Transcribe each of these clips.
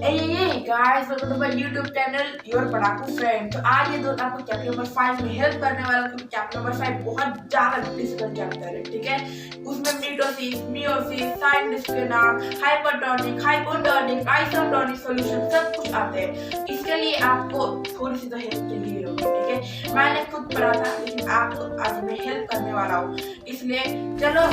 Hey guys, welcome to my YouTube channel Your पढ़ाकू friend. तो आज ये दोस्त आपको चैप्टर नंबर 5 में हेल्प करने वाला क्योंकि चैप्टर नंबर 5 बहुत ज्यादा डिफिकल्ट चैप्टर है, ठीक है। उसमें मिटोसिस, मियोसिस, साइंटिस्ट के नाम, हाइपरटोनिक, हाइपोटोनिक, आइसोटोनिक सॉल्यूशन सब कुछ आते हैं। इसके लिए आपको थोड़ी सी तो हेल्प चाहिए होगी, ठीक है। मैंने खुद पढ़ा था लेकिन आपको आज मैं हेल्प करने वाला हूँ, इसलिए चलो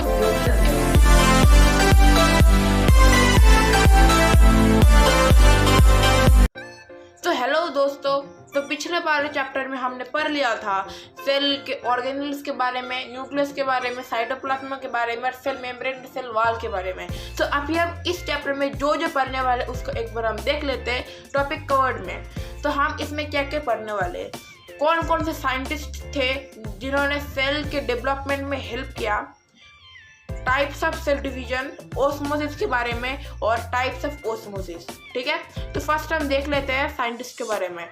तो हेलो दोस्तों, तो पिछले वाले चैप्टर में हमने पढ़ लिया था सेल के ऑर्गेनेल्स के बारे में, न्यूक्लियस के बारे में, साइटोप्लाज्म के बारे में और सेल मेम्ब्रेन, सेल वॉल के बारे में। तो अभी हम इस चैप्टर में जो पढ़ने वाले उसको एक बार हम देख लेते हैं टॉपिक कवर्ड में। तो हम इसमें क्या क्या पढ़ने वाले, कौन कौन से साइंटिस्ट थे जिन्होंने सेल के डेवलपमेंट में हेल्प किया, types of cell division, osmosis के बारे में और टाइप्स ऑफ ओस्मोसिस, ठीक है। तो फर्स्ट हम देख लेते हैं साइंटिस्ट के बारे में।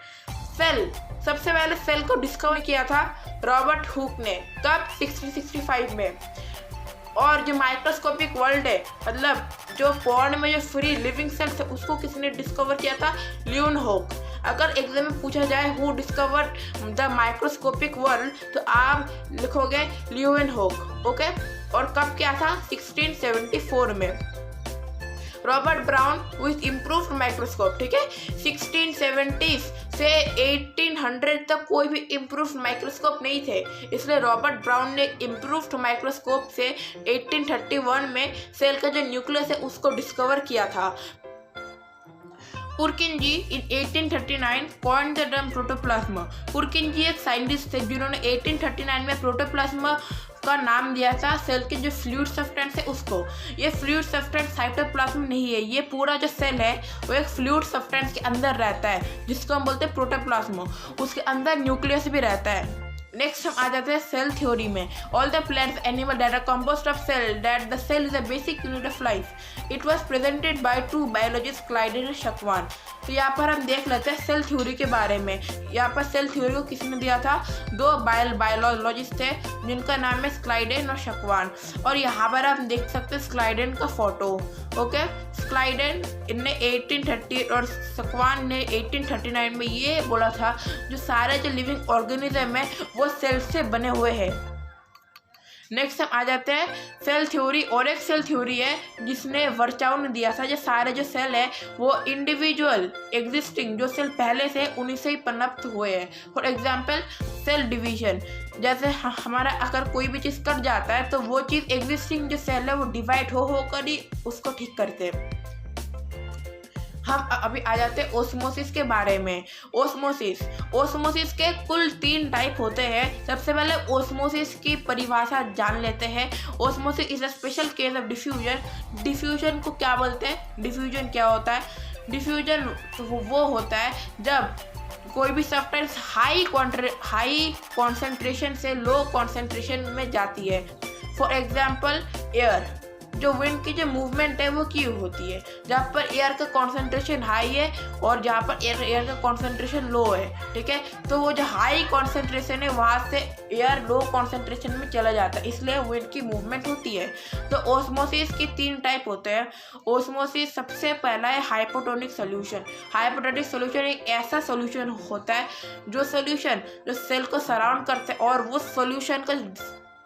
सेल, सबसे पहले सेल को डिस्कवर किया था रॉबर्ट हुक ने, कब 1665 में। और जो माइक्रोस्कोपिक वर्ल्ड है, मतलब जो पॉन्ड में जो फ्री लिविंग सेल्स है, उसको किसने डिस्कवर किया था, ल्यूनहोक। अगर एग्जाम में पूछा जाए who discovered the microscopic world, तो आप लिखोगे ल्यूनहोक, ओके। और कब क्या था, 1674 में। Robert brown with improved microscope, ठीक है। 1670 से 1800 तक कोई भी इम्प्रूव्ड माइक्रोस्कोप नहीं थे, इसलिए रॉबर्ट ब्राउन ने इम्प्रूव्ड माइक्रोस्कोप से 1831 में सेल का जो न्यूक्लियस है उसको डिस्कवर किया था। पुरकिंजी इन 1839 कॉइन्ड द टर्म प्रोटोप्लाज्म। पुरकिंजी एक साइंटिस्ट थे जिन्होंने 1839 में प्रोटोप्लाज्म का नाम दिया था सेल के जो फ्लूइड सब्सटेंस है उसको। ये फ्लूइड सब्सटेंस साइटोप्लाज्म नहीं है, ये पूरा जो सेल है वो एक फ्लूइड सब्सटेंस के अंदर रहता है जिसको हम बोलते हैं प्रोटोप्लाज्म। उसके अंदर न्यूक्लियस भी रहता है। नेक्स्ट हम आ जाते हैं सेल थ्योरी में। All the plants animal that are composed of cell, that the cell is a basic unit of life. It was presented by two biologist Schleiden और शकवान। तो यहाँ पर हम देख लेते हैं सेल थ्योरी के बारे में। यहाँ पर सेल थ्योरी को किसने दिया था, दो बायोलॉजिस्ट थे जिनका नाम है स्क्लाइडेन और शकवान। और यहाँ पर आप देख सकते हैं स्क्लाइडेन का फोटो, ओके। स्क्लाइडेन ने 1830 और शकवान ने 1839 में ये बोला था जो सारे जो लिविंग ऑर्गेनिज्म है वो सेल से बने हुए हैं। नेक्स्ट हम आ जाते हैं सेल थ्योरी, और एक सेल थ्योरी है जिसने वर्चाउ ने दिया था जो सारे जो सेल है वो इंडिविजुअल एग्जिस्टिंग जो सेल पहले से उन्हीं से ही पनप्त हुए हैं। फॉर एग्जांपल सेल डिवीजन, जैसे हमारा अगर कोई भी चीज़ कट जाता है तो वो चीज़ एग्जिस्टिंग जो सेल है वो डिवाइड होकर ही उसको ठीक करते हैं। हम अभी आ जाते हैं ओस्मोसिस के बारे में। ओस्मोसिस के कुल 3 टाइप होते हैं। सबसे पहले ओस्मोसिस की परिभाषा जान लेते हैं। Osmosis is a special case of diffusion. Diffusion को क्या बोलते हैं, डिफ्यूजन क्या होता है, डिफ्यूजन वो होता है जब कोई भी सब्सटेंस हाई कॉन्सेंट्रेशन से लो कॉन्सेंट्रेशन में जाती है। फॉर एग्जाम्पल एयर, जो विंड की जो मूवमेंट है वो की होती है जहाँ पर एयर का कॉन्सेंट्रेशन हाई है और जहाँ पर एयर का कॉन्सेंट्रेशन लो है, ठीक है। तो वो जो हाई कॉन्सेंट्रेशन है वहाँ से एयर लो कॉन्सेंट्रेशन में चला जाता है, इसलिए विंड की मूवमेंट होती है। तो ओस्मोसिस की 3 टाइप होते हैं। ओस्मोसिस सबसे पहला है हाइपोटोनिक सोल्यूशन। हाइपोटोनिक सोल्यूशन एक ऐसा सोल्यूशन होता है जो सेल को सराउंड करता है और वो सोल्यूशन का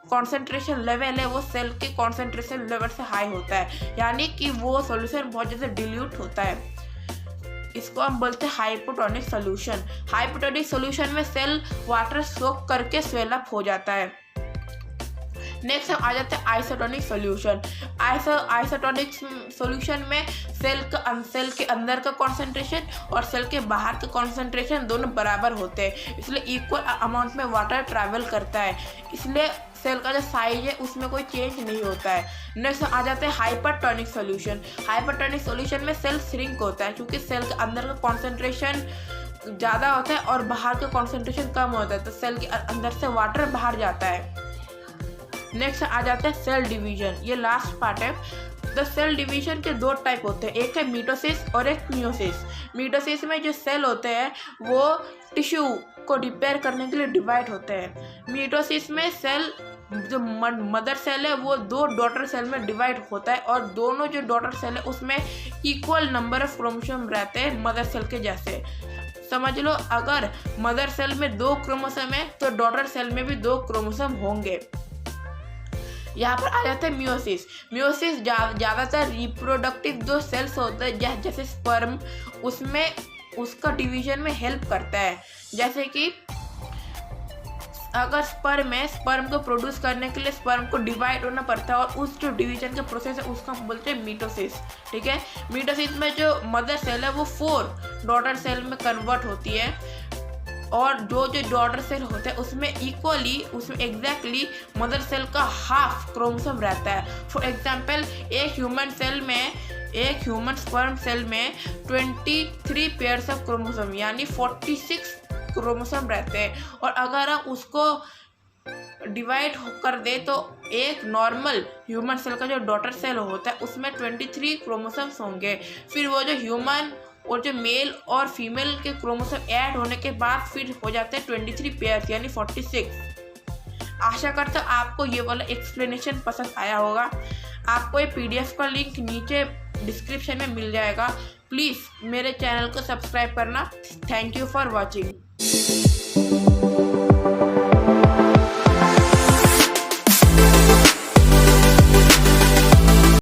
कॉन्सेंट्रेशन लेवल है वो सेल के कॉन्सेंट्रेशन लेवल से हाई होता है, यानी कि वो सॉल्यूशन बहुत ज़्यादा डिल्यूट होता है। इसको हम बोलते हैं हाइपोटोनिक सॉल्यूशन। हाइपोटोनिक सॉल्यूशन में सेल वाटर सोक करके स्वेल अप हो जाता है। नेक्स्ट हम आ जाते हैं आइसोटोनिक सॉल्यूशन। आइसोटोनिक सॉल्यूशन में सेल के अंदर का कॉन्सेंट्रेशन और सेल के बाहर का कॉन्सेंट्रेशन दोनों बराबर होते हैं, इसलिए इक्वल अमाउंट में वाटर ट्रैवल करता है, इसलिए सेल का जो साइज है उसमें कोई चेंज नहीं होता है। नेक्स्ट आ जाते हैं हाइपरटोनिक सॉल्यूशन। हाइपरटोनिक सॉल्यूशन में सेल श्रिंक होता है क्योंकि सेल के अंदर का कॉन्सेंट्रेशन ज़्यादा होता है और बाहर का कॉन्सेंट्रेशन कम होता है, तो सेल के अंदर से वाटर बाहर जाता है। नेक्स्ट आ जाता है सेल डिवीजन, ये लास्ट पार्ट है। द सेल डिवीजन के 2 टाइप होते हैं, एक है मिटोसिस और एक मियोसिस। मिटोसिस में जो सेल होते हैं वो टिश्यू को रिपेयर करने के लिए डिवाइड होते हैं। मिटोसिस में सेल जो मदर सेल है वो 2 डॉटर सेल में डिवाइड होता है और दोनों जो डॉटर सेल है उसमें इक्वल नंबर ऑफ क्रोमोसोम रहते हैं मदर सेल के जैसे। समझ लो, अगर मदर सेल में 2 क्रोमोसोम है तो डॉटर सेल में भी 2 क्रोमोसोम होंगे। यहाँ पर आ जाता है मियोसिस। मियोसिस ज़्यादातर रिप्रोडक्टिव जो सेल्स होते हैं जैसे स्पर्म, उसमें उसका डिवीजन में हेल्प करता है। जैसे कि अगर स्पर्म है, स्पर्म को प्रोड्यूस करने के लिए स्पर्म को डिवाइड होना पड़ता है और उस जो डिवीजन का प्रोसेस है उसको हम बोलते हैं मीटोसिस। ठीक है, मीटोसिस में जो मदर सेल है वो 4 डॉटर सेल में कन्वर्ट होती है और जो डॉटर सेल होता है उसमें एग्जैक्टली मदर सेल का हाफ क्रोमोसोम रहता है। फॉर एग्जांपल, एक ह्यूमन स्पर्म सेल में 23 पेयर्स ऑफ क्रोमोसोम यानी 46 क्रोमोसोम रहते हैं और अगर हम उसको डिवाइड कर दे तो एक नॉर्मल ह्यूमन सेल का जो डॉटर सेल होता है उसमें 23 क्रोमोसोम्स होंगे। फिर वो जो ह्यूमन और जो मेल और फीमेल के क्रोमोसोम ऐड होने के बाद फिर हो जाते हैं 23 पेयर्स यानी 46। आशा करता हूँ आपको ये वाला एक्सप्लेनेशन पसंद आया होगा। आपको ये PDF का लिंक नीचे डिस्क्रिप्शन में मिल जाएगा। प्लीज़ मेरे चैनल को सब्सक्राइब करना। Thank you for watching.